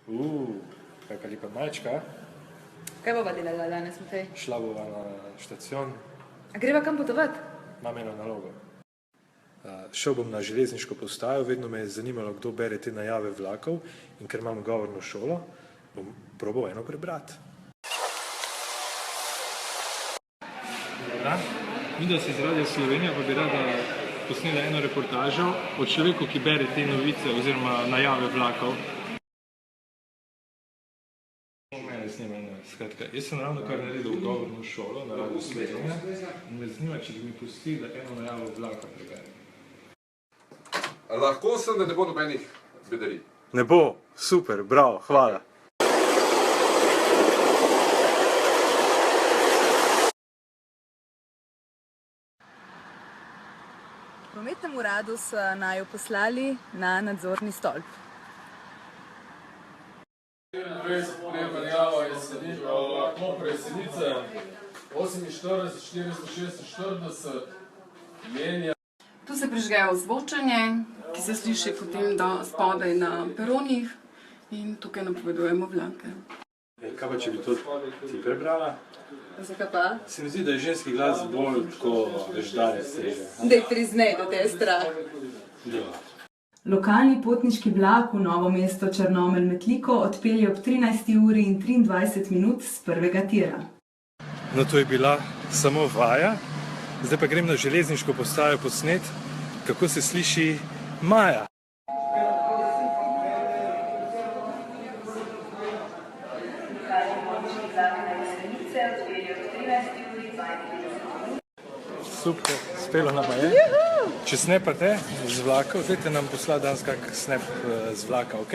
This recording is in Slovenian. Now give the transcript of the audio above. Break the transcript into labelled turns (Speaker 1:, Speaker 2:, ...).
Speaker 1: Kakva lepa majčka.
Speaker 2: Kaj bova delala danes, Matej?
Speaker 1: Šla bova na štacion.
Speaker 2: A greva kam potovati?
Speaker 1: Imam eno nalogo. Šel bom na železniško postajo, vedno me je zanimalo, kdo bere te najave vlakov in ker imam govorno šolo, bom probal eno prebrati. Dobra, videl si iz Radia Slovenija, pa bi rada posnela eno reportažo o človeku, ki bere te novice oziroma najave vlakov. Skratka, jaz sem ravno kar naredil govorno šolo na Radiu Slovenija in me zanima, če bi mi pustili, da eno najavo vlaka preberem.
Speaker 3: Lahko sem, da ne bo nobenih bedarij.
Speaker 1: Ne bo, super, bravo, hvala.
Speaker 2: V prometnem uradu so naju poslali na nadzorni stolp.
Speaker 4: 24 prijemanjava je lahko presenice, 48, 446, menja.
Speaker 5: Tu se prižgejo ozvočanje, ki se sliši potem spodaj na peronih in tukaj napovedujemo vlake.
Speaker 1: Kaj pa, če bi to ti prebrala?
Speaker 2: Zakaj pa?
Speaker 1: Se mi zdi, da je ženski glas bolj tako veždanje seže.
Speaker 2: Daj priznej, da te je strah.
Speaker 6: Lokalni potniški vlak v Novo mesto Črnomelj-Metliko odpelje ob 13:23 z prvega tira.
Speaker 1: No, to je bila samo vaja. Zdaj pa grem na železniško postajo posnet, kako se sliši Maja. Super, spelo nama je. Če snepate z vlakov, dajte nam poslati danes kak snep z vlaka, ok?